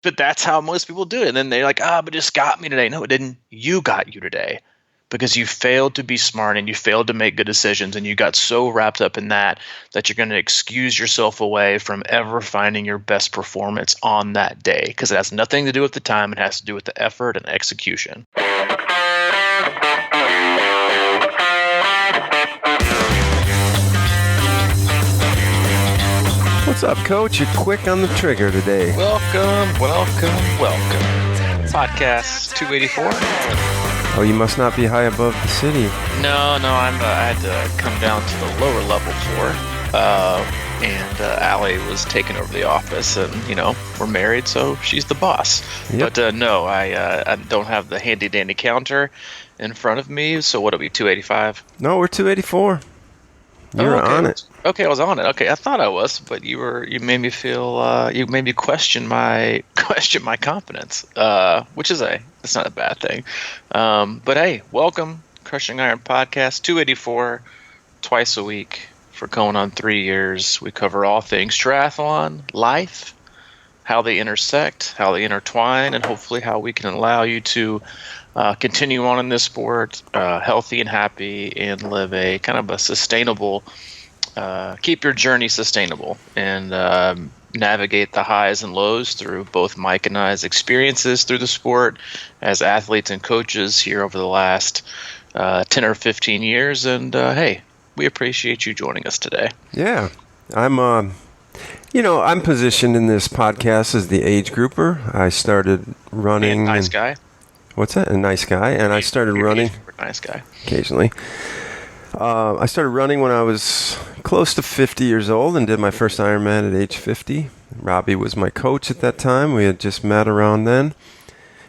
But that's how most people do it. And then they're like, but it just got me today. No, it didn't. You got you today because you failed to be smart and you failed to make good decisions. And you got so wrapped up in that you're going to excuse yourself away from ever finding your best performance on that day, because it has nothing to do with the time. It has to do with the effort and execution. What's up, Coach? You're quick on the trigger today. Welcome. Podcast 284. Oh, you must not be high above the city. No, I had to come down to the lower level floor. And Allie was taking over the office, and we're married, so she's the boss. Yep. But no, I don't have the handy dandy counter in front of me. So what are we, 285? No, we're 284. You're on it. Okay, I was on it. Okay, I thought I was, but you made me feel. You made me question my confidence, which is it's not a bad thing. But hey, welcome, Crushing Iron Podcast 284, twice a week for going on 3 years. We cover all things triathlon, life, how they intersect, how they intertwine, and hopefully how we can allow you to continue on in this sport, healthy and happy, and live a kind of a sustainable, keep your journey sustainable, and navigate the highs and lows through both Mike and I's experiences through the sport as athletes and coaches here over the last 10 or 15 years. And hey, we appreciate you joining us today. Yeah, I'm positioned in this podcast as the age grouper. I started running. Nice guy. What's that? A nice guy. And I started running. Nice guy. Occasionally. I started running when I was close to 50 years old and did my first Ironman at age 50. Robbie was my coach at that time. We had just met around then.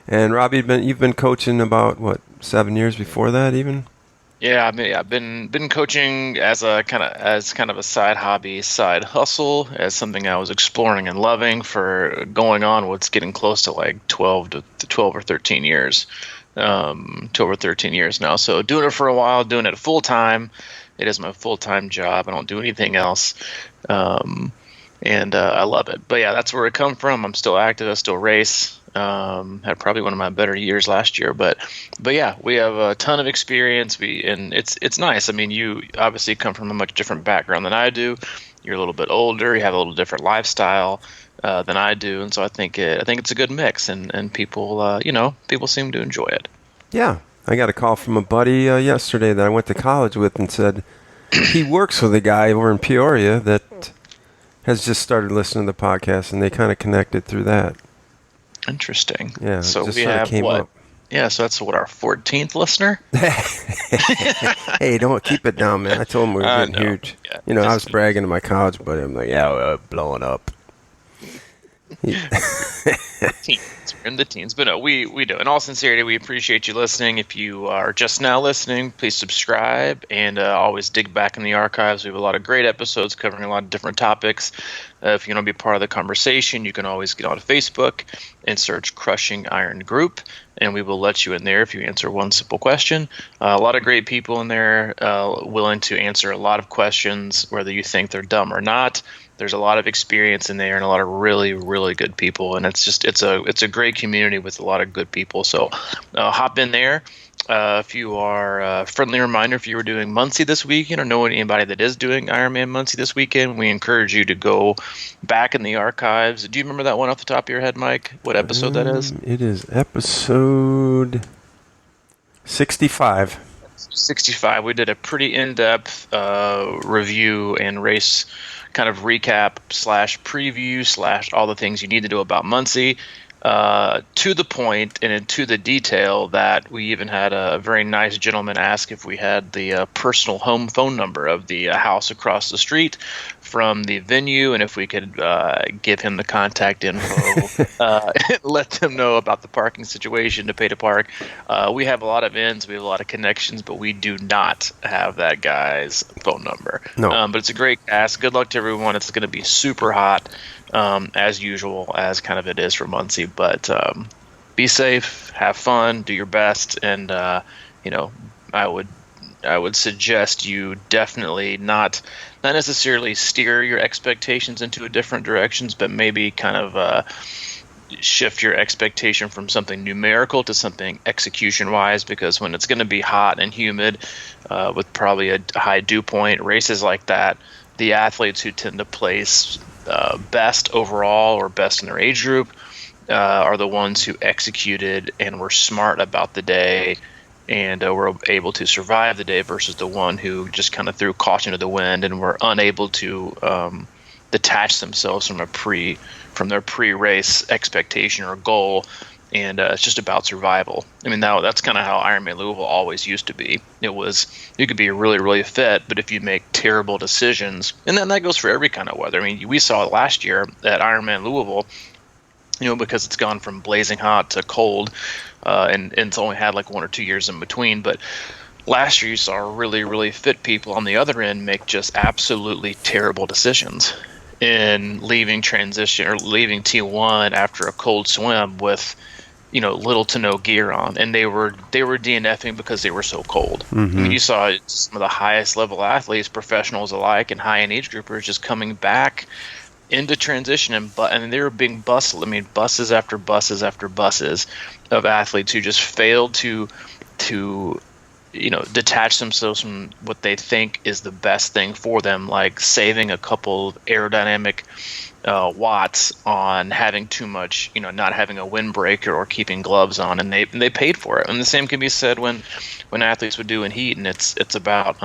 And Robbie, you've been coaching about, 7 years before that even? Yeah, I've been coaching as kind of a side hobby, side hustle, as something I was exploring and loving for going on what's getting close to like 12 or 13 years. 12 or 13 years now. So doing it for a while, doing it full time. It is my full-time job. I don't do anything else. And I love it. But yeah, that's where it come from. I'm still active. I still race. Had probably one of my better years last year, but yeah, we have a ton of experience. And it's nice. I mean, you obviously come from a much different background than I do. You're a little bit older. You have a little different lifestyle than I do, and so I think it's a good mix, and people people seem to enjoy it. Yeah, I got a call from a buddy yesterday that I went to college with, and said he works with a guy over in Peoria that has just started listening to the podcast, and they kind of connected through that. Interesting. Yeah. So we have what? Up. Yeah. So that's our 14th listener. Hey, don't keep it down, man. I told him we were getting huge. Yeah, I was bragging to my college buddy. I'm like, yeah, we're blowing up. Teens. We're in the teens. But no, we do. In all sincerity, we appreciate you listening. If you are just now listening, please subscribe and always dig back in the archives. We have a lot of great episodes covering a lot of different topics. If you want to be part of the conversation, you can always get on Facebook and search Crushing Iron Group, and we will let you in there if you answer one simple question. A lot of great people in there willing to answer a lot of questions, whether you think they're dumb or not. There's a lot of experience in there and a lot of really, really good people, and it's a great community with a lot of good people. So hop in there. If you are friendly reminder, if you were doing Muncie this weekend or know anybody that is doing Ironman Muncie this weekend, we encourage you to go back in the archives. Do you remember that one off the top of your head, Mike? What episode that is? It is episode 65. 65. We did a pretty in-depth review and race kind of recap / preview / all the things you need to do about Muncie. To the point and to the detail that we even had a very nice gentleman ask if we had the personal home phone number of the house across the street from the venue, and if we could give him the contact info, let them know about the parking situation to pay to park. We have a lot of ins, we have a lot of connections, but we do not have that guy's phone number. No. But it's a great cast. Good luck to everyone. It's going to be super hot, as usual, as kind of it is for Muncie. But be safe, have fun, do your best, and I would suggest you definitely not necessarily steer your expectations into a different directions, but maybe kind of shift your expectation from something numerical to something execution wise, because when it's going to be hot and humid with probably a high dew point, races like that, the athletes who tend to place best overall or best in their age group are the ones who executed and were smart about the day and were able to survive the day, versus the one who just kind of threw caution to the wind and were unable to detach themselves from their pre-race expectation or goal. And it's just about survival. I mean, that's kind of how Ironman Louisville always used to be. It was, you could be really, really fit, but if you make terrible decisions, and then that goes for every kind of weather. I mean, we saw it last year at Ironman Louisville, because it's gone from blazing hot to cold, and it's only had like 1 or 2 years in between. But last year you saw really, really fit people on the other end make just absolutely terrible decisions in leaving transition or leaving T1 after a cold swim with, little to no gear on, and they were DNFing because they were so cold. I mean, you saw some of the highest level athletes, professionals alike, and high-end age groupers just coming back into transition, and they were being busted. I mean, buses after buses after buses of athletes who just failed to detach themselves from what they think is the best thing for them, like saving a couple aerodynamic watts on having too much, not having a windbreaker or keeping gloves on, and they paid for it. And the same can be said when athletes would do in heat, and it's about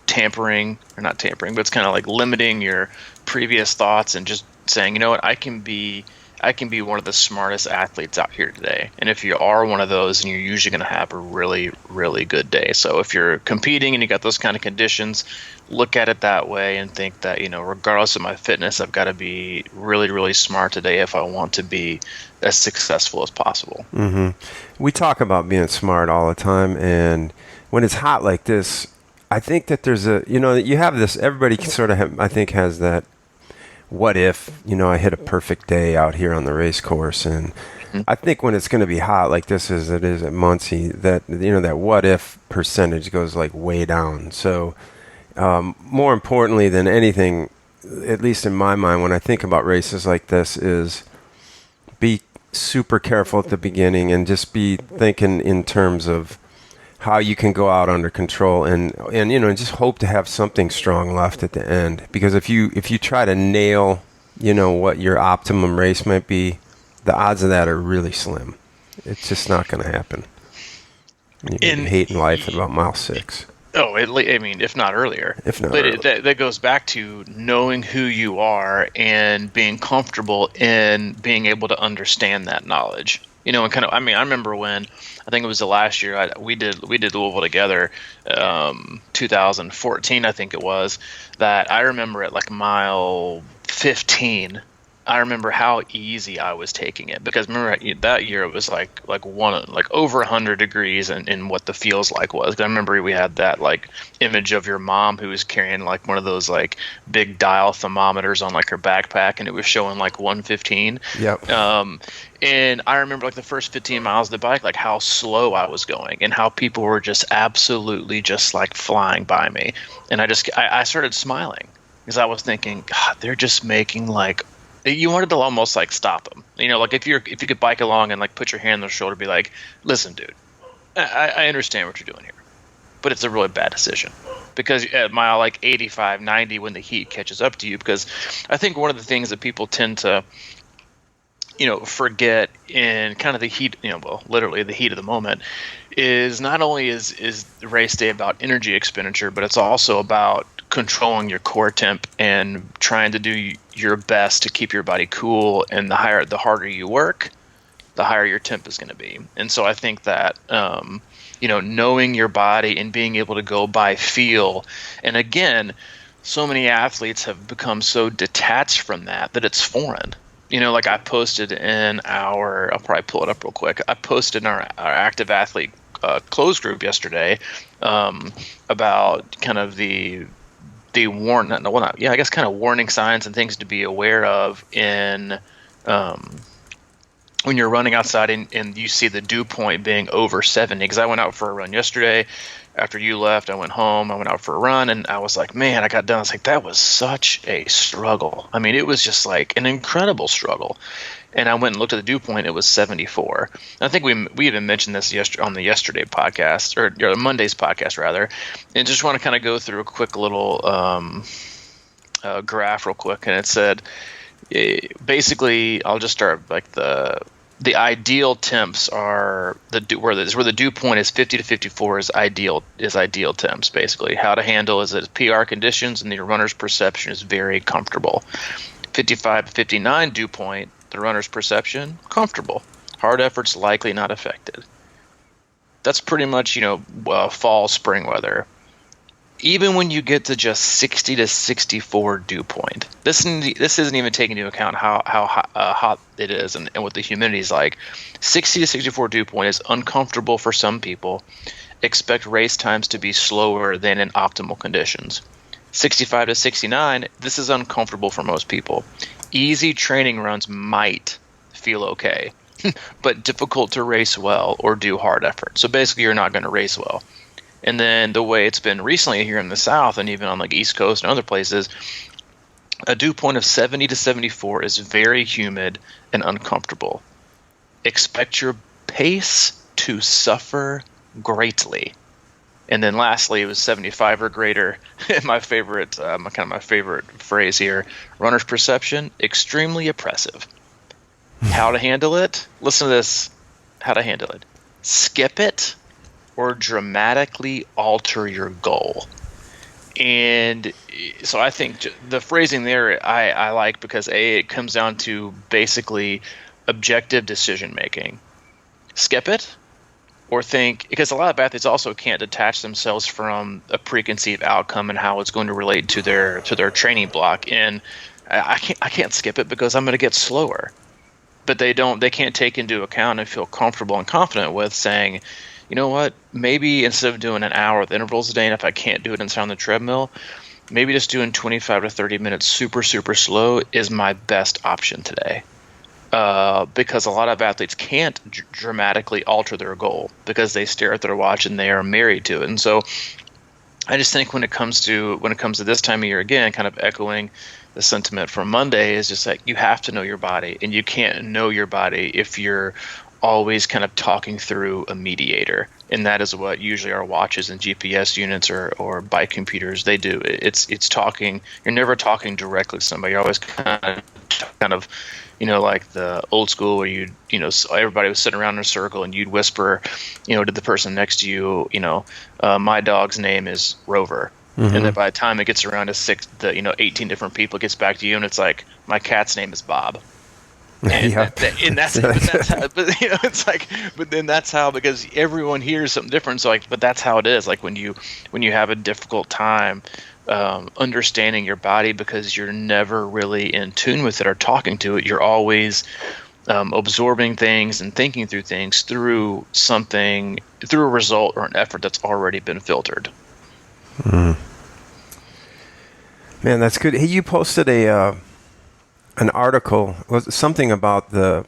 tampering, or not tampering, but it's kind of like limiting your previous thoughts and just saying, you know what, I can be one of the smartest athletes out here today. And if you are one of those, and you're usually going to have a really, really good day. So if you're competing and you got those kind of conditions, look at it that way and think that, regardless of my fitness, I've got to be really, really smart today if I want to be as successful as possible. We talk about being smart all the time. And when it's hot like this, I think that there's you have this, everybody sort of, I think, has that, what if, I hit a perfect day out here on the race course. And I think when it's going to be hot like this as it is at Muncie, that, that what if percentage goes like way down. So more importantly than anything, at least in my mind, when I think about races like this, is be super careful at the beginning and just be thinking in terms of how you can go out under control and just hope to have something strong left at the end. Because if you try to nail, what your optimum race might be, the odds of that are really slim. It's just not going to happen. You're hating life at about mile 6. Oh, if not earlier. That goes back to knowing who you are and being comfortable in being able to understand that knowledge. And kind of, I remember when, I think it was the last year we did Louisville together, 2014, I think it was, that I remember at like mile 15, I remember how easy I was taking it, because remember that year it was like over 100 degrees in what the feels like was. I remember we had that like image of your mom who was carrying like one of those like big dial thermometers on like her backpack, and it was showing like 115. Yep. And I remember like the first 15 miles of the bike, like how slow I was going and how people were just absolutely just like flying by me. And I started smiling because I was thinking, God, they're just making like, you wanted to almost like stop them. Like if you could bike along and like put your hand on their shoulder, be like, listen, dude, I understand what you're doing here, but it's a really bad decision. Because at mile like 85, 90, when the heat catches up to you, because I think one of the things that people tend to, forget in kind of the heat, literally the heat of the moment, is not only is the race day about energy expenditure, but it's also about controlling your core temp and trying to do your best to keep your body cool. And the harder you work, the higher your temp is going to be. And so I think that, knowing your body and being able to go by feel, and again, so many athletes have become so detached from that it's foreign. Like I posted in I'll probably pull it up real quick. I posted in our active athlete closed group yesterday about kind of the warning signs and things to be aware of in when you're running outside and you see the dew point being over 70. Because I went out for a run yesterday, after you left, I went home, I went out for a run, and I was like, man, I got done. I was like, that was such a struggle. I mean, it was just like an incredible struggle. And I went and looked at the dew point. It was 74. And I think we even mentioned this on the yesterday podcast, or Monday's podcast rather. And just want to kind of go through a quick little graph real quick. And it said, basically, I'll just start like the ideal temps are where the dew point is 50 to 54 is ideal temps. Basically, how to handle is it PR conditions and the runner's perception is very comfortable. 55 to 59 dew point, the runner's perception comfortable. Hard efforts likely not affected. That's pretty much fall spring weather. Even when you get to just 60 to 64 dew point, this isn't even taking into account how hot it is and what the humidity is like. 60 to 64 dew point is uncomfortable for some people. Expect race times to be slower than in optimal conditions. 65 to 69, this is uncomfortable for most people. Easy training runs might feel okay, but difficult to race well or do hard effort. So basically, you're not going to race well. And then the way it's been recently here in the South and even on like East Coast and other places, a dew point of 70 to 74 is very humid and uncomfortable. Expect your pace to suffer greatly. And then lastly, it was 75 or greater. My favorite phrase here, runner's perception, extremely oppressive. How to handle it? Listen to this. How to handle it. Skip it or dramatically alter your goal. And so I think the phrasing there I like because it comes down to basically objective decision making. Skip it or think, because a lot of athletes also can't detach themselves from a preconceived outcome and how it's going to relate to their training block. And I can't skip it because I'm going to get slower. But they can't take into account and feel comfortable and confident with saying, you know what, maybe instead of doing an hour with intervals a day, and if I can't do it inside on the treadmill, maybe just doing 25 to 30 minutes super, super slow is my best option today. Because a lot of athletes can't dramatically alter their goal because they stare at their watch and they are married to it. And so I just think when it comes to this time of year, again, kind of echoing the sentiment from Monday, is just like you have to know your body, and you can't know your body if you're always kind of talking through a mediator. And that is what usually our watches and GPS units or bike computers, they do. It's talking. You're never talking directly to somebody. You're always kind of like the old school where everybody was sitting around in a circle and you'd whisper, to the person next to you, my dog's name is Rover. Mm-hmm. And then by the time it gets around to 18 different people, it gets back to you and it's like, my cat's name is Bob. And, that's how, it's like, but then that's how, because everyone hears something different. So but that's how it is. Like when you have a difficult time understanding your body because you're never really in tune with it or talking to it, you're always absorbing things and thinking through things through a result or an effort that's already been filtered. Mm. Man, that's good. Hey, you posted an article, was something about the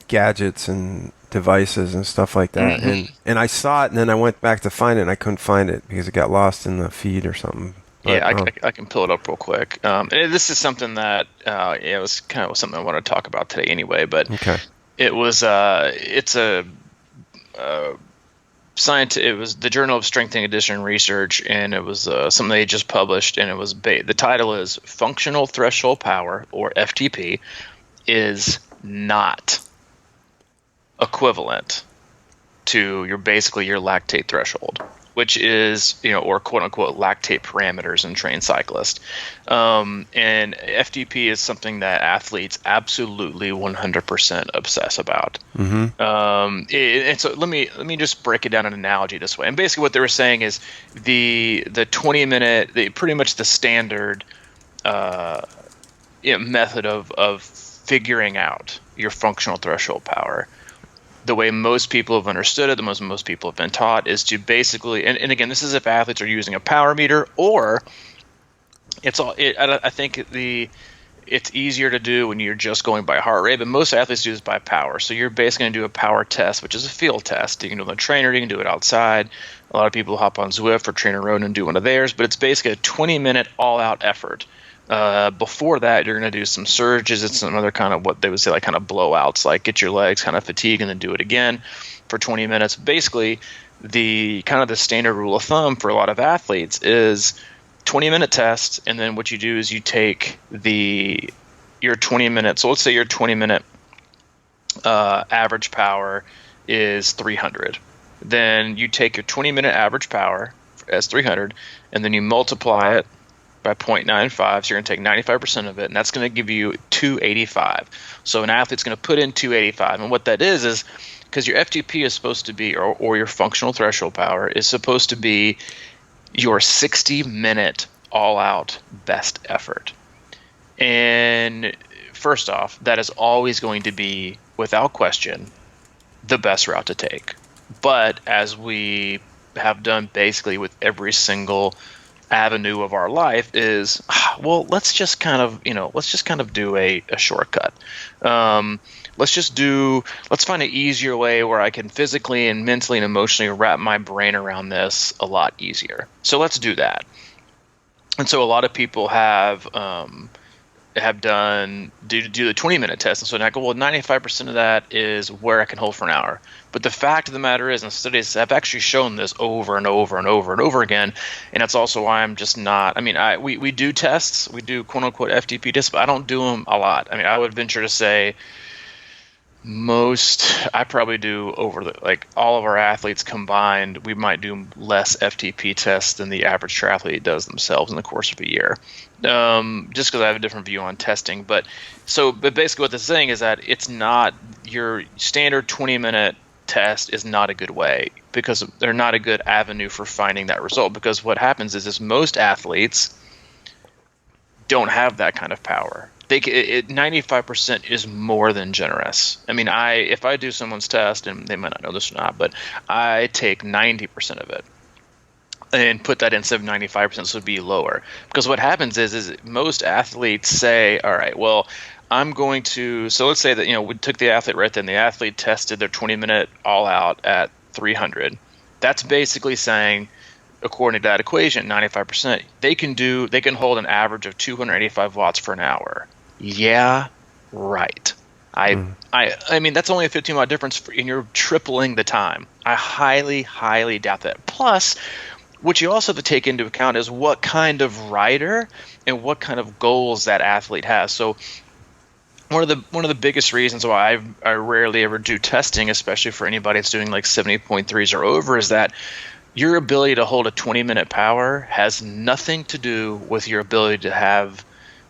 gadgets and devices and stuff like that. Mm-hmm. And I saw it, and then I went back to find it, and I couldn't find it because it got lost in the feed or something. But, I can pull it up real quick. And this is something that it was kind of something I want to talk about today anyway. But okay. It was it was the Journal of Strength and Conditioning Research, and it was something they just published, and it was the title is Functional Threshold Power, or FTP, is not equivalent to your lactate threshold, which is, or quote unquote lactate parameters in trained cyclists. And FTP is something that athletes absolutely 100% obsess about. Mm-hmm. And so let me just break it down in an analogy this way. And basically what they were saying is the 20-minute, pretty much the standard method of figuring out your functional threshold power, the way most people have understood it, the most people have been taught, is to basically, and again, this is if athletes are using a power meter, or I think it's easier to do when you're just going by heart rate, but most athletes do this by power. So you're basically going to do a power test, which is a field test. You can do it on the trainer, you can do it outside, A lot of people hop on Zwift or Trainer Road and do one of theirs, but it's basically a 20-minute all-out effort. Before that, you're going to do some surges and some other kind of what they would say like kind of blowouts, like get your legs kind of fatigued and then do it again for 20 minutes. Basically, the kind of the standard rule of thumb for a lot of athletes is 20-minute test, and then what you do is you take your 20 minutes. So let's say your 20-minute average power is 300. Then you take your 20-minute average power as 300, and then you multiply it by 0.95, so you're going to take 95% of it, and that's going to give you 285. So an athlete's going to put in 285, and what that is because your FTP is supposed to be, or your functional threshold power is supposed to be your 60-minute all-out best effort. And first off, that is always going to be, without question, the best route to take. But as we have done basically with every single avenue of our life is, well, let's just kind of do a shortcut. Let's find an easier way where I can physically and mentally and emotionally wrap my brain around this a lot easier. So let's do that. And so a lot of people have done do the 20-minute test, and so I go, well, 95% of that is where I can hold for an hour. But the fact of the matter is, and studies have actually shown this over and over and over and over again, and that's also why I'm just not. I mean, we do tests, we do quote unquote FTP tests, but I don't do them a lot. I mean, I would venture to say I probably do all of our athletes combined, we might do less FTP tests than the average triathlete does themselves in the course of a year. Just because I have a different view on testing. But basically what this is saying is that it's not your standard 20-minute test is not a good way, because they're not a good avenue for finding that result. Because what happens is most athletes don't have that kind of power. 95% is more than generous. I mean, if I do someone's test, and they might not know this or not, but I take 90% of it and put that instead of 95%, so it'd be lower. Because what happens is most athletes say, all right, well, I'm going to, so let's say that, we took the athlete right then, the athlete tested their 20-minute all out at 300. That's basically saying, according to that equation, 95%, they can hold an average of 285 watts for an hour. Yeah, right. I mean, that's only a 15-watt difference, and you're tripling the time. I highly, highly doubt that. Plus, what you also have to take into account is what kind of rider and what kind of goals that athlete has. So one of the biggest reasons why I rarely ever do testing, especially for anybody that's doing like 70.3s or over, is that your ability to hold a 20-minute power has nothing to do with your ability to have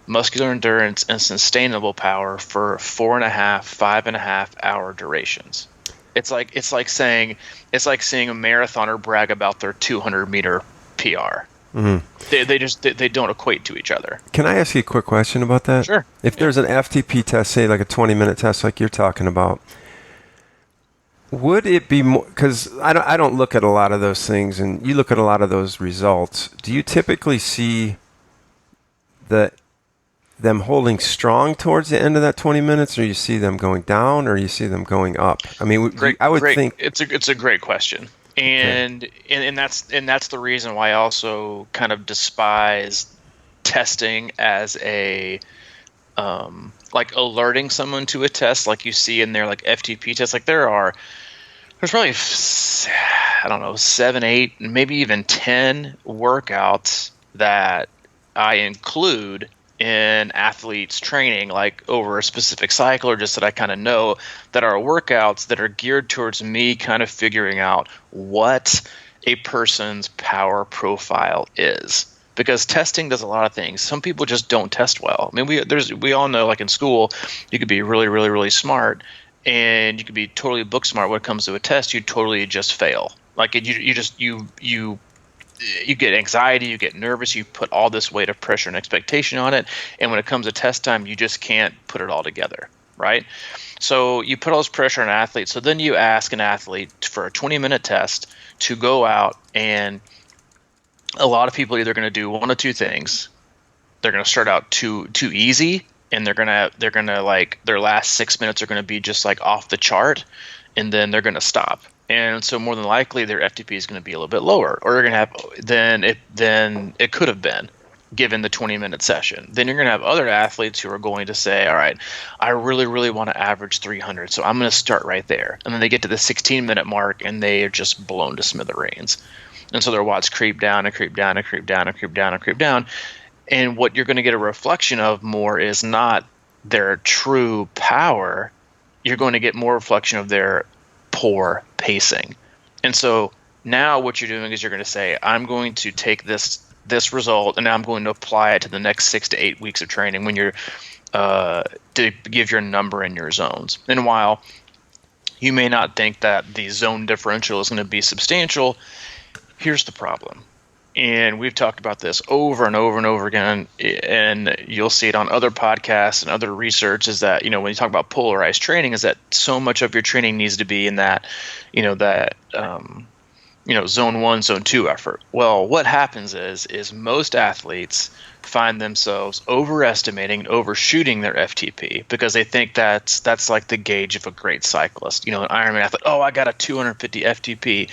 muscular endurance and sustainable power for 4.5 hour durations. It's like seeing a marathoner brag about their 200-meter PR. Mm-hmm. They don't equate to each other. Can I ask you a quick question about that? Sure. If there's an FTP test, say like a 20-minute test like you're talking about, would it be more, because I don't look at a lot of those things, and you look at a lot of those results. Do you typically see them holding strong towards the end of that 20 minutes, or you see them going down, or you see them going up? I mean, I would think it's a great question, and that's the reason why I also kind of despise testing as a like alerting someone to a test, like you see in there, like FTP tests. Like there's probably 7, 8, maybe even 10 workouts that I include in athletes training, like over a specific cycle, or just that I kind of know that are workouts that are geared towards me kind of figuring out what a person's power profile is. Because testing does a lot of things. Some people just don't test well. I mean, we all know, like in school, you could be really, really, really smart, and you could be totally book smart. When it comes to a test, you totally just fail. Like you get anxiety, you get nervous, you put all this weight of pressure and expectation on it, and when it comes to test time, you just can't put it all together, right? So you put all this pressure on an athlete. So then you ask an athlete for a 20-minute test to go out, and a lot of people are either going to do one of two things. They're going to start out too easy, and they're gonna like their last 6 minutes are going to be just like off the chart, and then they're going to stop. And so more than likely their FTP is going to be a little bit lower, or you're going to have than it could have been given the 20-minute session. Then you're going to have other athletes who are going to say, all right, I really, really want to average 300, so I'm going to start right there. And then they get to the 16-minute mark, and they are just blown to smithereens. And so their watts creep down and creep down and creep down and creep down and creep down. And what you're going to get a reflection of more is not their true power. You're going to get more reflection of their poor pacing. And so now what you're doing is you're going to say, I'm going to take this result, and now I'm going to apply it to the next 6 to 8 weeks of training when you're to give your number in your zones. And while you may not think that the zone differential is going to be substantial, here's the problem. And we've talked about this over and over and over again, and you'll see it on other podcasts and other research, is that, when you talk about polarized training, is that so much of your training needs to be in that, zone 1, zone 2 effort. Well, what happens is most athletes find themselves overestimating and overshooting their FTP because they think that's like the gauge of a great cyclist. An Ironman athlete, I got a 250 FTP.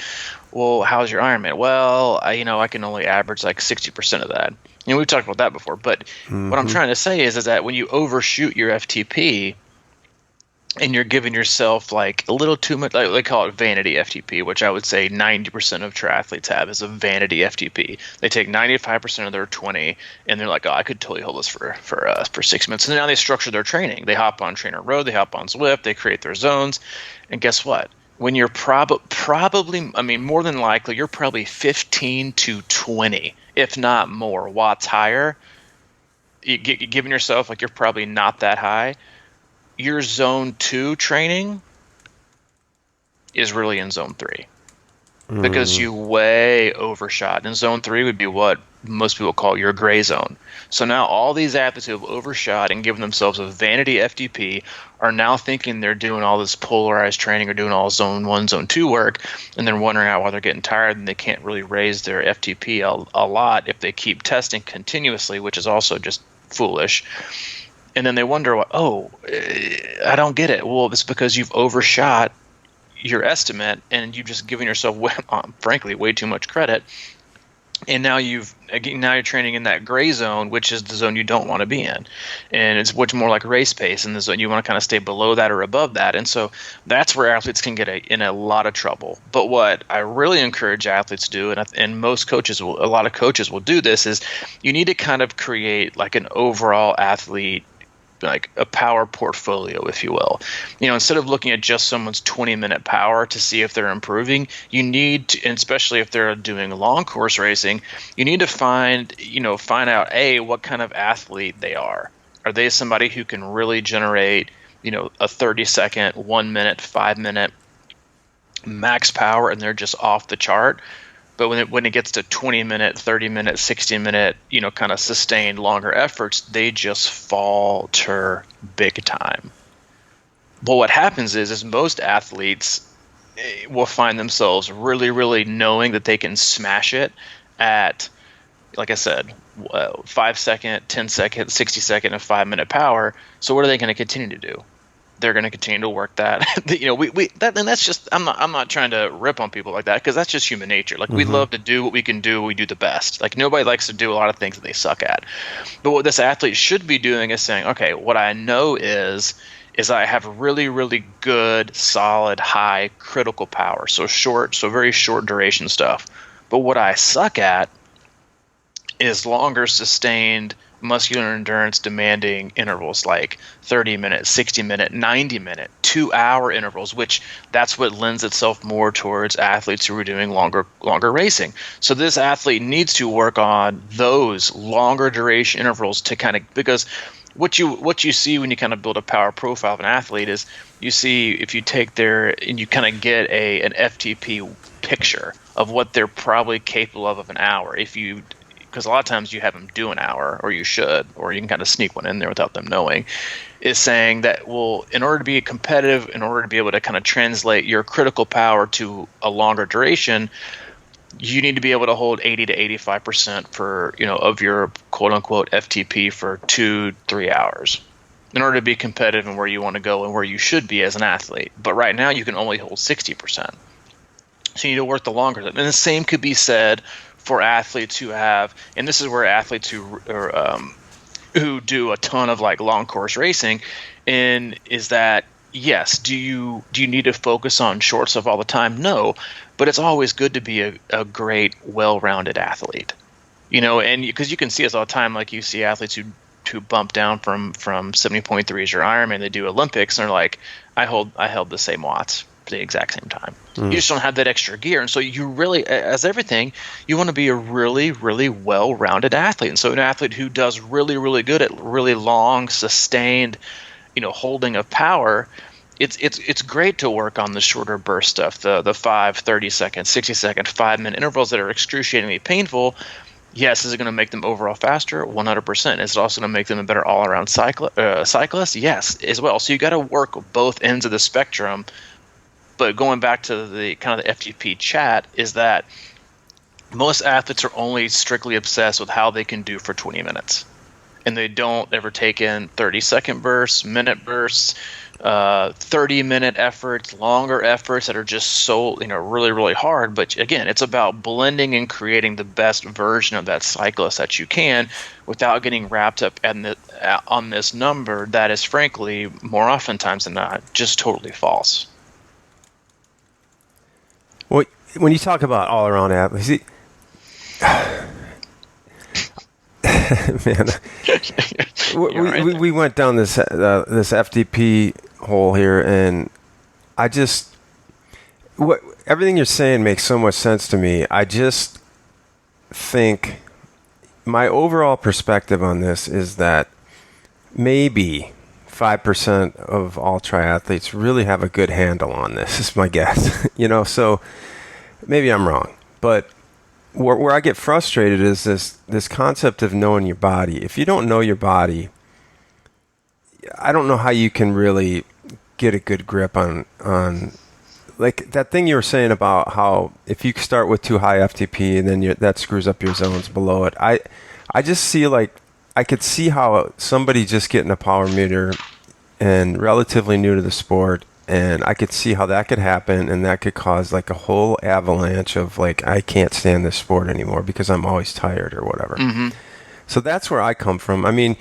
Well, how's your Ironman? Well, I can only average like 60% of that. We've talked about that before. But what I'm trying to say is that when you overshoot your FTP and you're giving yourself like a little too much, like they call it vanity FTP, which I would say 90% of triathletes have is a vanity FTP. They take 95% of their 20 and they're like, I could totally hold this for 6 minutes. And now they structure their training. They hop on Trainer Road, they hop on Zwift, they create their zones. And guess what? When you're probably, more than likely, you're probably 15 to 20, if not more, watts higher. Giving yourself like you're probably not that high. Your zone 2 training is really in zone 3 because you way overshot. And zone 3 would be what most people call your gray zone. So now all these athletes who have overshot and given themselves a vanity FTP are now thinking they're doing all this polarized training or doing all zone 1, zone 2 work, and they're wondering out why they're getting tired and they can't really raise their FTP a lot if they keep testing continuously, which is also just foolish. And then they wonder, I don't get it. Well, it's because you've overshot your estimate and you've just given yourself, frankly, way too much credit. And now you're training in that gray zone, which is the zone you don't want to be in. And it's much more like race pace in the zone. You want to kind of stay below that or above that. And so that's where athletes can get in a lot of trouble. But what I really encourage athletes to do, and a lot of coaches will do this, is you need to kind of create like an overall athlete, like a power portfolio, if you will. Instead of looking at just someone's 20-minute power to see if they're improving, you need to, and especially if they're doing long course racing, you need to find out what kind of athlete they are. Are they somebody who can really generate, a 30-second, 1 minute, 5 minute max power and they're just off the chart? But when it gets to 20-minute, 30-minute, 60-minute, kind of sustained longer efforts, they just falter big time. Well, what happens is most athletes will find themselves really, really knowing that they can smash it at, like I said, 5 second, 10 second, 60 second, and 5 minute power. So what are they going to continue to do? They're going to continue to work that. And that's just, I'm not trying to rip on people like that, because that's just human nature. Like, we love to do what we can do, we do the best. Like, nobody likes to do a lot of things that they suck at. But what this athlete should be doing is saying, okay, what I know is I have really, really good, solid, high critical power. So very short duration stuff. But what I suck at is longer sustained muscular endurance demanding intervals, like 30-minute, 60-minute, 90-minute, 2-hour intervals, which that's what lends itself more towards athletes who are doing longer racing. So this athlete needs to work on those longer duration intervals to kind of, because what you see when you kind of build a power profile of an athlete is you see, if you take and you kind of get an FTP picture of what they're probably capable of an hour. Because a lot of times you have them do an hour, or you should, or you can kind of sneak one in there without them knowing, is saying that, well, in order to be competitive, in order to be able to kind of translate your critical power to a longer duration, you need to be able to hold 80 to 85% of your quote unquote FTP for 2-3 hours in order to be competitive and where you want to go and where you should be as an athlete. But right now you can only hold 60%. So you need to work the longer. And the same could be said for athletes who have, and this is where athletes who do a ton of like long course racing, and is that, yes, do you need to focus on short stuff all the time? No, but it's always good to be a great, well-rounded athlete. And because you can see us all the time, like you see athletes who bump down from 70.3 as your Ironman, they do Olympics, and they're like, I held the same watts at the exact same time. You just don't have that extra gear. And so you really, as everything, you want to be a really, really well-rounded athlete. And so an athlete who does really, really good at really long, sustained, holding of power, it's great to work on the shorter burst stuff, the 5, 30-second, 60-second, 5-minute intervals that are excruciatingly painful. Yes, is it going to make them overall faster? 100%. Is it also going to make them a better all-around cyclist? Yes, as well. So you got to work both ends of the spectrum. But going back to the kind of the FTP chat, is that most athletes are only strictly obsessed with how they can do for 20 minutes. And they don't ever take in 30-second bursts, minute bursts, 30-minute efforts, longer efforts that are just so, really, really hard. But again, it's about blending and creating the best version of that cyclist that you can without getting wrapped up on this number that is, frankly, more oftentimes than not, just totally false. Well, when you talk about all-around athletes, man, we went down this FTP hole here, and everything you're saying makes so much sense to me. I just think my overall perspective on this is that maybe 5% of all triathletes really have a good handle on this, is my guess. So maybe I'm wrong. But where I get frustrated is this concept of knowing your body. If you don't know your body, I don't know how you can really get a good grip on like that thing you were saying about how if you start with too high FTP and then that screws up your zones below it. I just see like I could see how somebody just getting a power meter and relatively new to the sport, and I could see how that could happen, and that could cause like a whole avalanche of like, I can't stand this sport anymore because I'm always tired or whatever. Mm-hmm. So that's where I come from. I mean,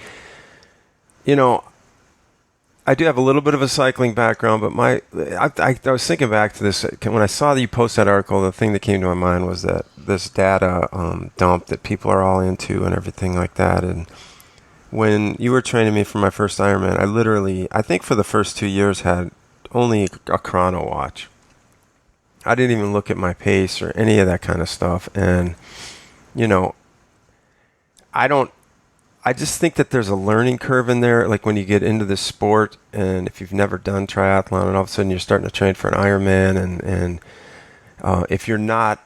I do have a little bit of a cycling background, but I was thinking back to this when I saw that you post that article. The thing that came to my mind was that this data dump that people are all into and everything like that. And when you were training me for my first Ironman, I think for the first 2 years had only a chrono watch. I didn't even look at my pace or any of that kind of stuff. And I just think that there's a learning curve in there, like when you get into this sport, and if you've never done triathlon, and all of a sudden you're starting to train for an Ironman, and if you're not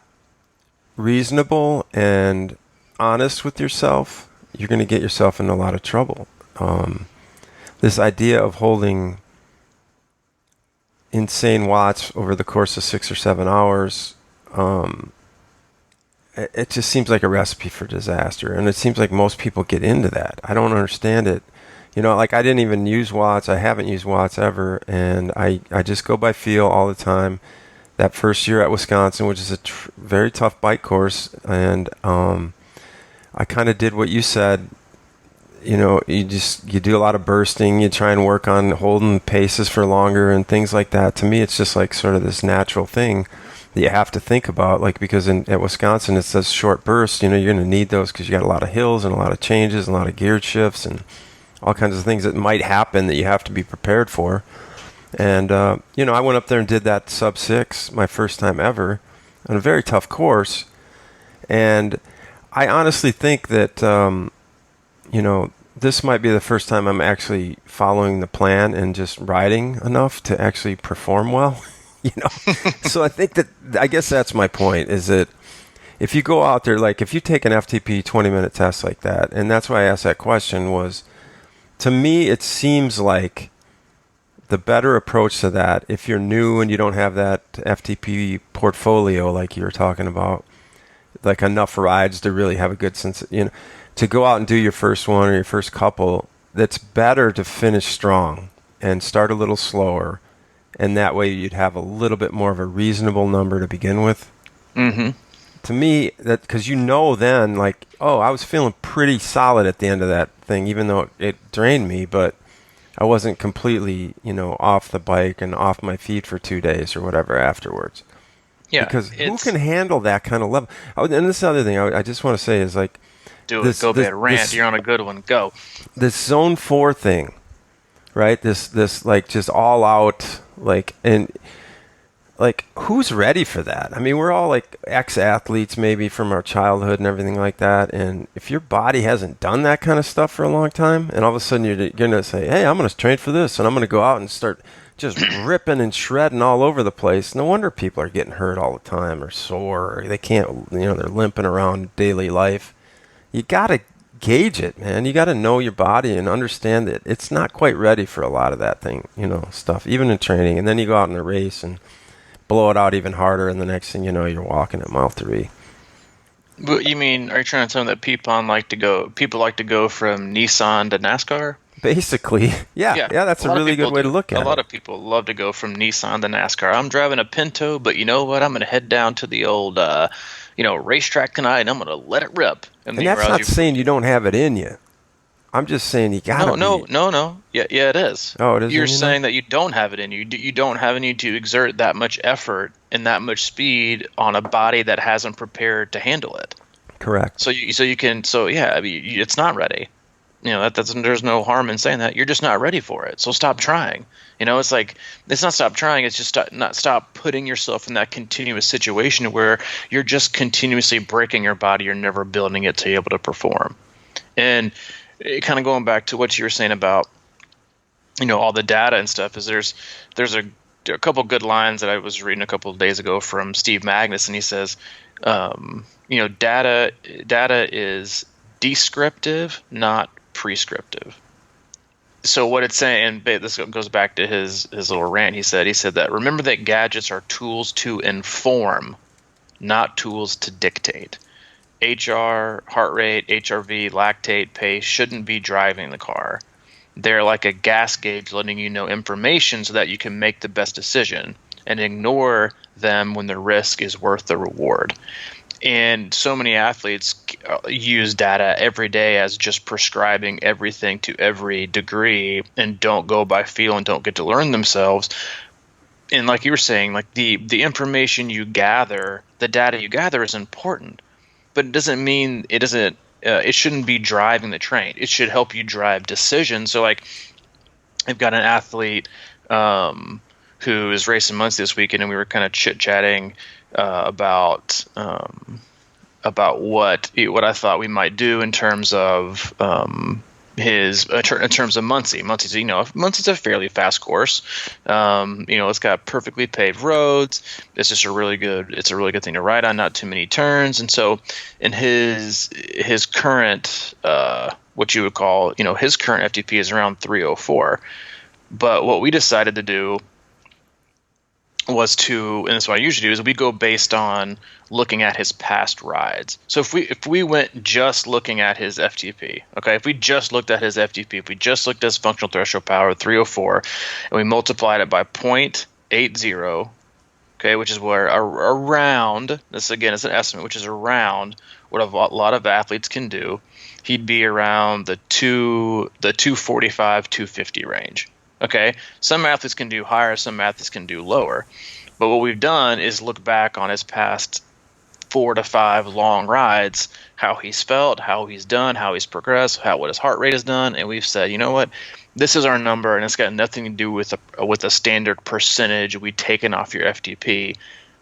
reasonable and honest with yourself, you're going to get yourself in a lot of trouble. This idea of holding insane watts over the course of 6 or 7 hours, it just seems like a recipe for disaster. And it seems like most people get into that. I don't understand it. Like I didn't even use watts. I haven't used watts ever. And I just go by feel all the time. That first year at Wisconsin, which is a very tough bike course. And I kind of did what you said. You do a lot of bursting. You try and work on holding paces for longer and things like that. To me, it's just like sort of this natural thing that you have to think about, like, because at Wisconsin it's those short bursts. You're going to need those because you got a lot of hills and a lot of changes and a lot of gear shifts and all kinds of things that might happen that you have to be prepared for. And I went up there and did that sub 6 my first time ever on a very tough course. And I honestly think that this might be the first time I'm actually following the plan and just riding enough to actually perform well. So I guess that's my point, is that if you go out there, like if you take an FTP 20-minute test like that, and that's why I asked that question, was to me it seems like the better approach to that, if you're new and you don't have that FTP portfolio like you were talking about, like enough rides to really have a good sense, to go out and do your first one or your first couple, that's better to finish strong and start a little slower and that way you'd have a little bit more of a reasonable number to begin with. Mm-hmm. To me, that because then, like, oh, I was feeling pretty solid at the end of that thing, even though it drained me, but I wasn't completely, off the bike and off my feet for 2 days or whatever afterwards. Yeah, because who can handle that kind of level? And this other thing I just want to say is, like, go bad rant. You're on a good one. Go. This zone 4 thing, right? This like just all out, like, and like, who's ready for that? I mean, we're all like ex-athletes maybe from our childhood and everything like that. And if your body hasn't done that kind of stuff for a long time, and all of a sudden you're going to say, hey, I'm going to train for this, and I'm going to go out and start just ripping and shredding all over the place. No wonder people are getting hurt all the time or sore. Or they can't, they're limping around daily life. You got to gauge it, man. You got to know your body and understand that it's not quite ready for a lot of that thing, stuff, even in training. And then you go out in a race and blow it out even harder, and the next thing you know, you're walking at mile 3. But you mean, are you trying to tell me that people like to go from Nissan to NASCAR? Basically, yeah, that's a really good way to look at it. A lot of people love to go from Nissan to NASCAR. I'm driving a Pinto, but you know what? I'm going to head down to the old, racetrack tonight, and I'm going to let it rip. And that's not saying you don't have it in you. I'm just saying you got to No. Yeah, it is. Oh, it is. You're saying that you don't have it in you. You don't have any to exert that much effort and that much speed on a body that hasn't prepared to handle it. Correct. It's not ready. There's no harm in saying that. You're just not ready for it. So stop trying. It's like, it's not stop trying. It's just stop putting yourself in that continuous situation where you're just continuously breaking your body. You're never building it to be able to perform. And kind of going back to what you were saying about, all the data and stuff, is there's a couple good lines that I was reading a couple of days ago from Steve Magnus, and he says, data is descriptive, not prescriptive. So what it's saying, and this goes back to his little rant, he said that remember that gadgets are tools to inform, not tools to dictate. HR, heart rate, HRV, lactate, pace shouldn't be driving the car. They're like a gas gauge letting you know information so that you can make the best decision and ignore them when the risk is worth the reward. And so many athletes use data every day as just prescribing everything to every degree and don't go by feel and don't get to learn themselves. And like you were saying, like the information you gather, the data you gather is important. But it doesn't mean it shouldn't be driving the train. It should help you drive decisions. So, like, I've got an athlete who is racing Muncie this weekend, and we were kind of chit-chatting about what I thought we might do in terms of in terms of Muncie. Muncie's a fairly fast course. It's got perfectly paved roads. It's just a really good thing to ride on. Not too many turns. And so, in his current what you would call his current FTP is around 304. But what we decided to do was and this is what I usually do, is we go based on looking at his past rides. So if we went just looking at his FTP, okay, if we just looked at his FTP, if we just looked at his functional threshold power, 304, and we multiplied it by 0.80, okay, which is where around, this again is an estimate, which is around what a lot of athletes can do, he'd be around the 245, 250 range. Okay, some athletes can do higher, some athletes can do lower. But what we've done is look back on his past 4 to 5 long rides, how he's felt, how he's done, how he's progressed, what his heart rate has done, and we've said, you know what, this is our number, and it's got nothing to do with a standard percentage we've taken off your FTP.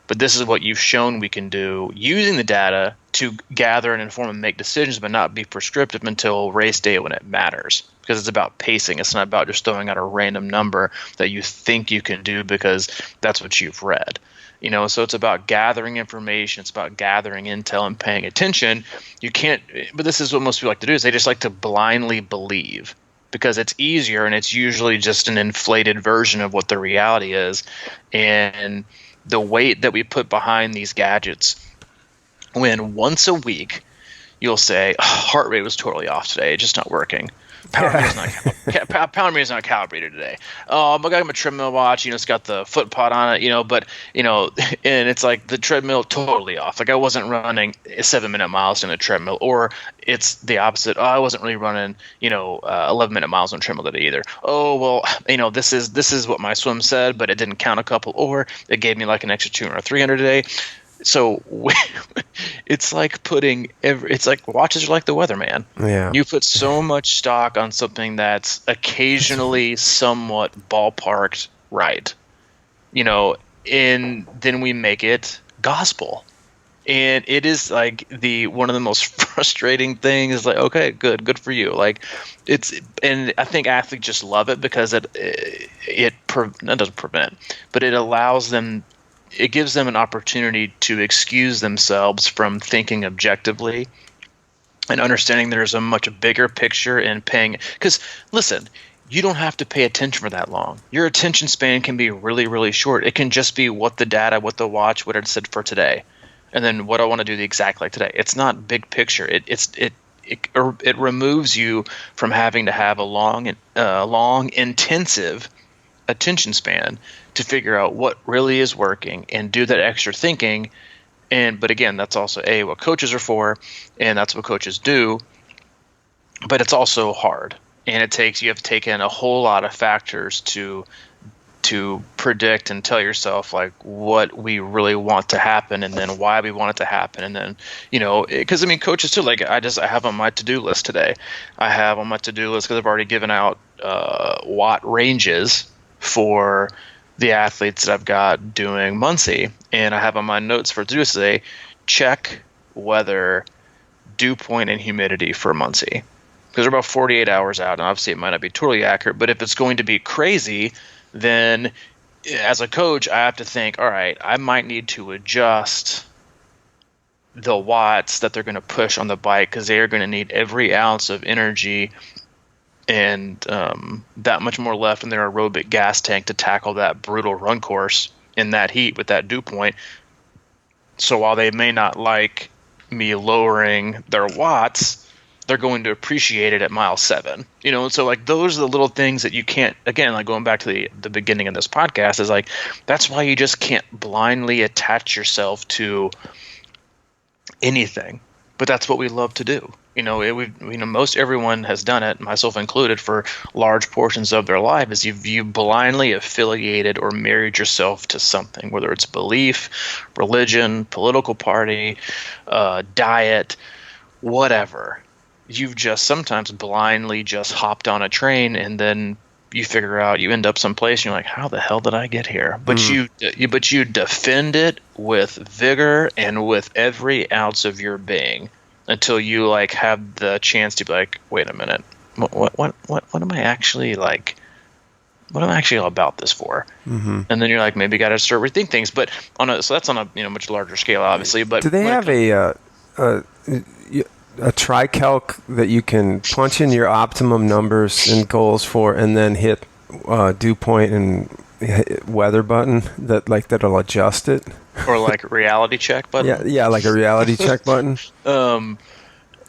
But this is what you've shown we can do using the data to gather and inform and make decisions, but not be prescriptive until race day when it matters. Because it's about pacing. It's not about just throwing out a random number that you think you can do because that's what you've read. So it's about gathering information. It's about gathering intel and paying attention. You can't, but this is what most people like to do, is they just like to blindly believe because it's easier and it's usually just an inflated version of what the reality is. And the weight that we put behind these gadgets, when once a week you'll say, heart rate was totally off today, it's just not working. power meter's not power meter's not calibrated today. I got my treadmill watch. It's got the foot pod on it. But and it's like the treadmill totally off. Like I wasn't running 7-minute miles in a treadmill, or it's the opposite. Oh, I wasn't really running 11-minute miles on a treadmill today either. Oh well, this is what my swim said, but it didn't count a couple, or it gave me like an extra 200 or 300 today. So it's like it's like watches are like the weatherman. Yeah. You put so much stock on something that's occasionally somewhat ballparked right, and then we make it gospel. And it is like one of the most frustrating things. Like, okay, good for you. Like and I think athletes just love it because it doesn't prevent, but it allows them. It gives them an opportunity to excuse themselves from thinking objectively and understanding there's a much bigger picture and paying. Because listen, you don't have to pay attention for that long. Your attention span can be really, really short. It can just be what the watch, what it said for today, and then what I want to do exactly like today. It's not big picture. It removes you from having to have a long, intensive attention span to figure out what really is working and do that extra thinking. But again, that's also what coaches are for, and that's what coaches do. But it's also hard, and you have to take in a whole lot of factors to predict and tell yourself like what we really want to happen, and then why we want it to happen, and then because coaches too. Like I have on my to-do list today. I have on my to-do list because I've already given out watt ranges for the athletes that I've got doing Muncie, and I have on my notes for to-do today, check weather, dew point, and humidity for Muncie, because they're about 48 hours out, and obviously it might not be totally accurate, but if it's going to be crazy, then as a coach, I have to think, all right, I might need to adjust the watts that they're going to push on the bike, because they are going to need every ounce of energy and that much more left in their aerobic gas tank to tackle that brutal run course in that heat with that dew point. So while they may not like me lowering their watts, they're going to appreciate it at mile 7. So like those are the little things that you can't, again, like going back to the beginning of this podcast, is like that's why you just can't blindly attach yourself to anything. But that's what we love to do. Most everyone has done it, myself included, for large portions of their life, is you've blindly affiliated or married yourself to something, whether it's belief, religion, political party, diet, whatever. You've just sometimes blindly just hopped on a train, and then you figure out you end up someplace and you're like, how the hell did I get here? But you defend it with vigor and with every ounce of your being, until you like have the chance to be like, wait a minute, what am I actually like? What am I actually all about this for? Mm-hmm. And then you're like, maybe got to start rethink things. But so that's on a much larger scale, obviously. But do they have a TriCalc that you can punch in your optimum numbers and goals for, and then hit dew point and hit weather button that'll adjust it? Or like a reality check button? Yeah, like a reality check button.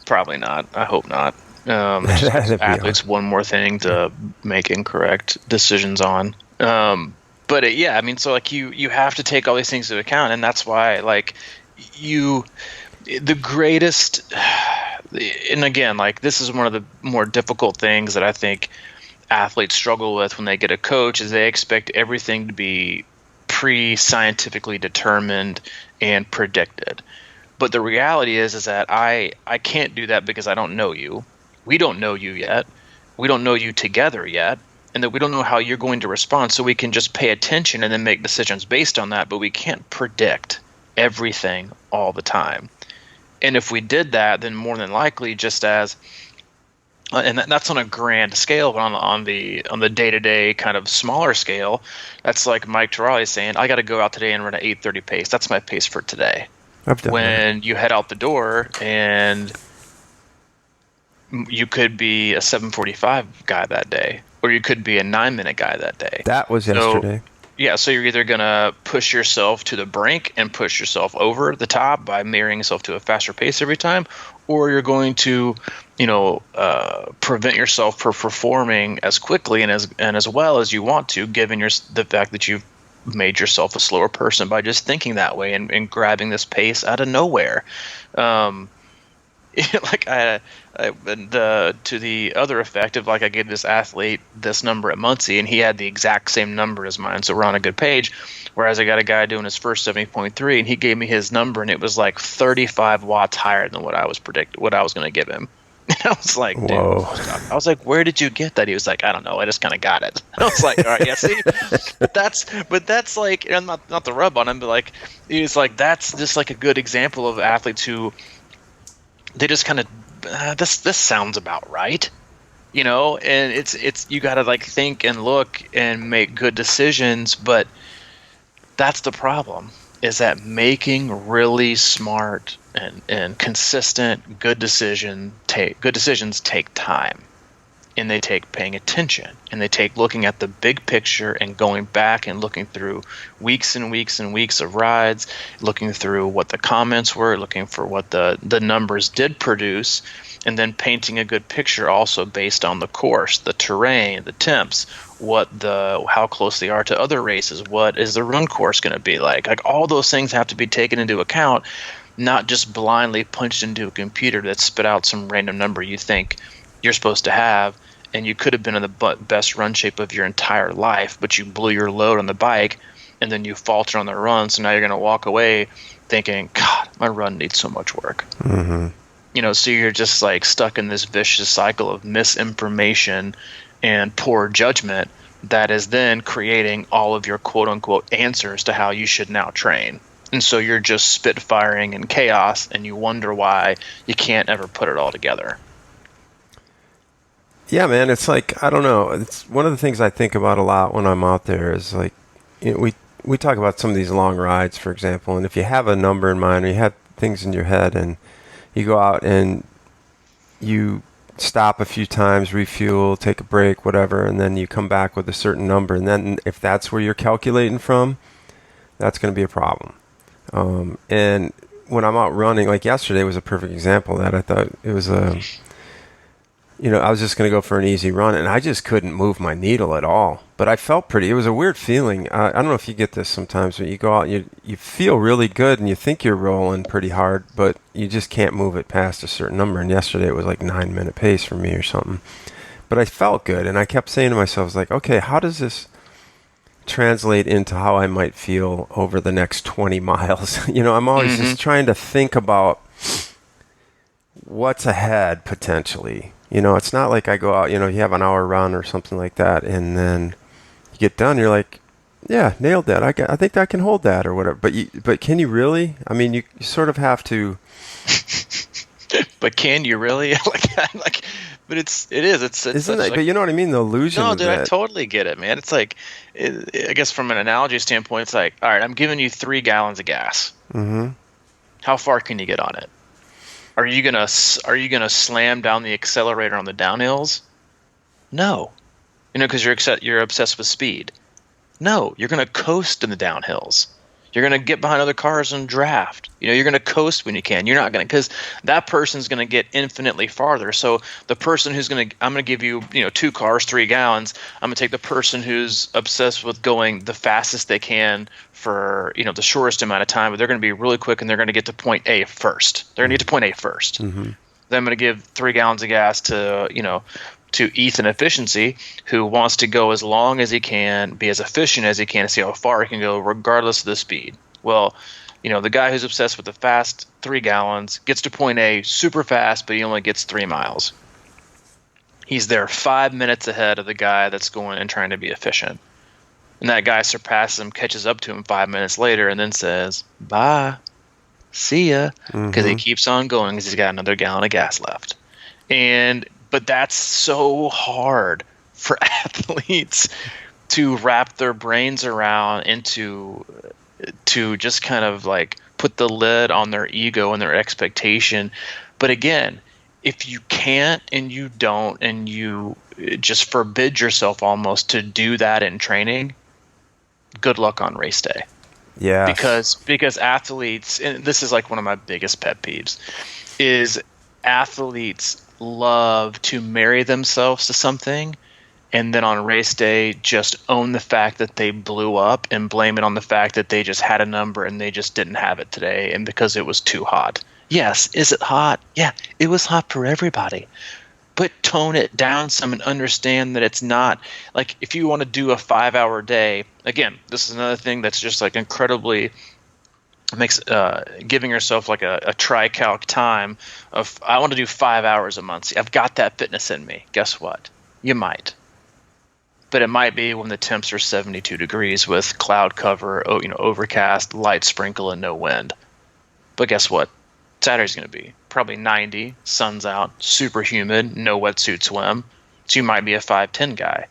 Probably not. I hope not. Athletes, one more thing to make incorrect decisions on. But so like you have to take all these things into account, and that's why like the greatest. And again, like this is one of the more difficult things that I think athletes struggle with when they get a coach, is they expect everything to be pre-scientifically determined and predicted. But the reality is that I can't do that, because I don't know you. We don't know you yet. We don't know you together yet. And that we don't know how you're going to respond. So we can just pay attention and then make decisions based on that. But we can't predict everything all the time. And if we did that, then more than likely, just as and that's on a grand scale, but on the day-to-day kind of smaller scale, that's like Mike Terrali saying, I got to go out today and run an 8:30 pace. That's my pace for today. When you head out the door, and you could be a 7:45 guy that day, or you could be a 9-minute guy that day. That was yesterday. Yeah, so you're either going to push yourself to the brink and push yourself over the top by marrying yourself to a faster pace every time, or you're going to, prevent yourself from performing as quickly and as well as you want to, given the fact that you've made yourself a slower person by just thinking that way and grabbing this pace out of nowhere. Like to the other effect of, like, I gave this athlete this number at Muncie and he had the exact same number as mine, so we're on a good page. Whereas I got a guy doing his first 70.3 and he gave me his number and it was like 35 watts higher than what I was going to give him. And I was like, dude, Whoa. I was like, where did you get that? He was like, I don't know, I just kind of got it. And I was like, all right, yeah, see, but that's like, and not the rub on him, but like, he's like, that's just like a good example of athletes who, they just kind of, this sounds about right, and it's you got to like think and look and make good decisions. But that's the problem, is that making really smart and consistent good decisions take time, and they take paying attention, and they take looking at the big picture and going back and looking through weeks and weeks and weeks of rides, looking through what the comments were, looking for what the numbers did produce, and then painting a good picture also based on the course, the terrain, the temps, how close they are to other races, what is the run course going to be like. Like, all those things have to be taken into account, not just blindly punched into a computer that spit out some random number you think you're supposed to have, and you could have been in the best run shape of your entire life, but you blew your load on the bike, and then you falter on the run, so now you're going to walk away thinking, God, my run needs so much work. Mm-hmm. So you're just like stuck in this vicious cycle of misinformation and poor judgment that is then creating all of your quote-unquote answers to how you should now train. And so you're just spitfiring in chaos, and you wonder why you can't ever put it all together. Yeah, man, it's like, I don't know. It's one of the things I think about a lot when I'm out there is like, we talk about some of these long rides, for example, and if you have a number in mind or you have things in your head and you go out and you stop a few times, refuel, take a break, whatever, and then you come back with a certain number, and then if that's where you're calculating from, that's going to be a problem. And when I'm out running, like yesterday was a perfect example of that. I thought it was I was just going to go for an easy run, and I just couldn't move my needle at all. But I felt it was a weird feeling. I don't know if you get this sometimes, but you go out and you feel really good, and you think you're rolling pretty hard, but you just can't move it past a certain number. And yesterday it was like 9-minute pace for me or something. But I felt good, and I kept saying to myself, I was like, okay, how does this translate into how I might feel over the next 20 miles? I'm always just trying to think about what's ahead potentially. It's not like I go out, you have an hour run or something like that, and then you get done, you're like, yeah, nailed that. I think I can hold that or whatever. But can you really? I mean, you sort of have to. But can you really? But it is. Isn't it? But you know what I mean? The illusion. No, of dude, that. I totally get it, man. It's like, I guess from an analogy standpoint, it's like, all right, I'm giving you 3 gallons of gas. Mm-hmm. How far can you get on it? Are you gonna slam down the accelerator on the downhills? No, because you're obsessed with speed. No, you're gonna coast in the downhills. You're gonna get behind other cars and draft. You're gonna coast when you can. You're not gonna, because that person's gonna get infinitely farther. So the person I'm gonna give you 2 cars, 3 gallons. I'm gonna take the person who's obsessed with going the fastest they can for the shortest amount of time, but they're going to be really quick and they're going to get to point A first. They're going to get to point A first. Mm-hmm. Then I'm going to give 3 gallons of gas to Ethan Efficiency, who wants to go as long as he can, be as efficient as he can, and see how far he can go regardless of the speed. Well, the guy who's obsessed with the fast 3 gallons gets to point A super fast, but he only gets 3 miles. He's there 5 minutes ahead of the guy that's going and trying to be efficient. And that guy surpasses him, catches up to him 5 minutes later, and then says, bye, see ya, because he keeps on going because he's got another gallon of gas left. But that's so hard for athletes to wrap their brains around and to just kind of like put the lid on their ego and their expectation. But again, if you can't and you don't and you just forbid yourself almost to do that in training, good luck on race day. Yeah. Because athletes, and this is like one of my biggest pet peeves, is athletes love to marry themselves to something and then on race day just own the fact that they blew up and blame it on the fact that they just had a number and they just didn't have it today and because it was too hot. Yes, is it hot? Yeah, it was hot for everybody. But tone it down some and understand that it's not like if you want to do a 5-hour day, again, this is another thing that's just like incredibly makes giving yourself like a tri-calc time of I want to do 5 hours a month. See, I've got that fitness in me. Guess what? You might. But it might be when the temps are 72 degrees with cloud cover, overcast, light sprinkle, and no wind. But guess what? Saturday's going to be probably 90, sun's out, super humid, no wetsuit swim. So you might be a 5:10 guy.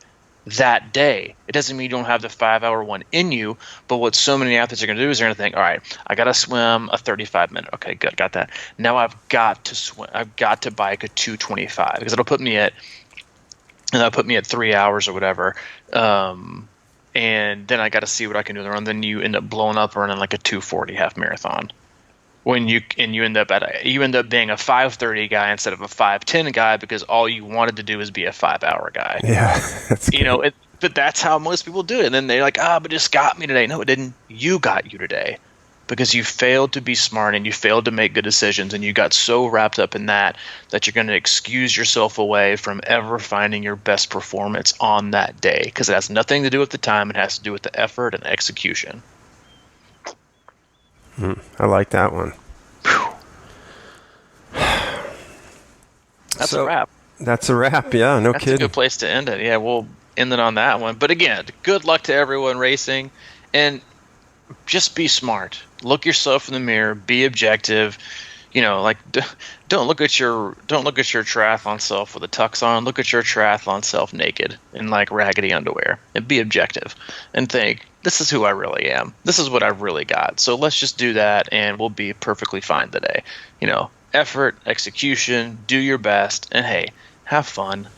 That day, it doesn't mean you don't have the 5-hour one in you, but what so many athletes are going to do is they're going to think, all right, I got to swim a 35-minute. Okay, good, got that. Now I've got to swim. I've got to bike a 2:25 because that'll put me at 3 hours or whatever. And then I got to see what I can do in the run. Then you end up blowing up running like a 2:40 half marathon. You end up being a 5:30 guy instead of a 5:10 guy because all you wanted to do is be a 5-hour guy. Yeah, that's but that's how most people do it. And then they're like, but it just got me today. No, it didn't. You got you today because you failed to be smart and you failed to make good decisions and you got so wrapped up in that you're going to excuse yourself away from ever finding your best performance on that day because it has nothing to do with the time. It has to do with the effort and execution. I like that one. That's a wrap. That's a wrap, yeah, no That's kidding. That's a good place to end it. Yeah, we'll end it on that one. But again, good luck to everyone racing. And just be smart. Look yourself in the mirror. Be objective. Don't look at your triathlon self with a tux on. Look at your triathlon self naked in like raggedy underwear, and be objective and think, this is who I really am. This is what I've really got. So let's just do that, and we'll be perfectly fine today. Effort, execution, do your best, and hey, have fun.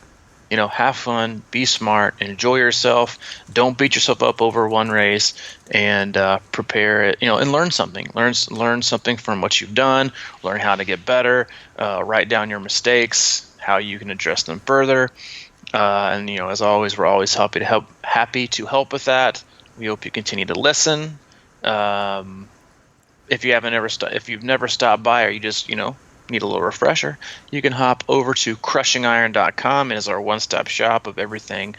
Have fun, be smart, enjoy yourself. Don't beat yourself up over one race, and prepare it. And learn something. Learn something from what you've done. Learn how to get better. Write down your mistakes, how you can address them further. And as always, we're always happy to help with that. We hope you continue to listen. If you've never stopped by, or you just need a little refresher, you can hop over to crushingiron.com. It is our one-stop shop of everything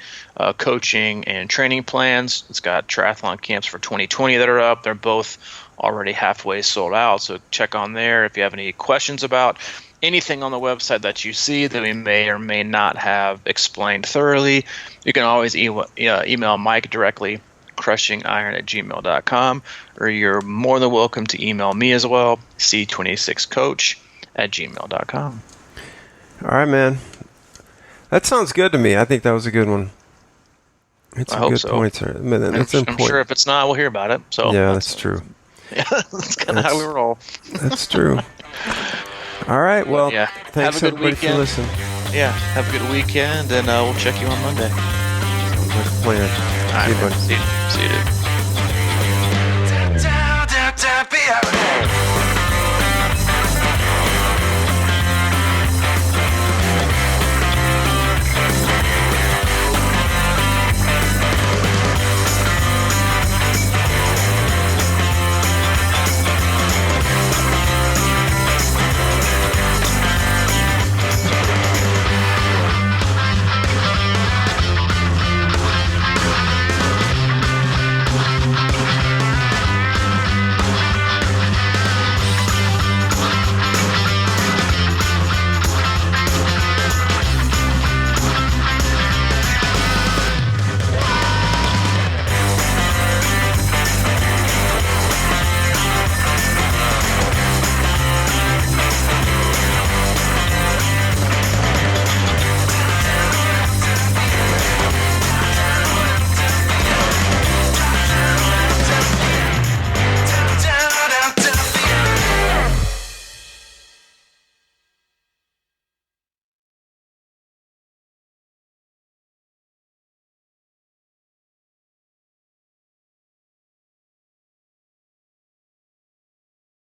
coaching and training plans. It's got triathlon camps for 2020 that are up. They're both already halfway sold out, so check on there. If you have any questions about anything on the website that you see that we may or may not have explained thoroughly, you can always email Mike directly, crushingiron@gmail.com, or you're more than welcome to email me as well, c26coach@gmail.com. All right, man. That sounds good to me. I think that was a good one. It's a good point. I'm sure if it's not, we'll hear about it. So yeah, that's true. Yeah, that's kind of how we roll. That's true. All right. Well, thanks everybody for listening. Yeah, have a good weekend, and we'll check you on Monday. Sounds like a plan. All right, see you, dude.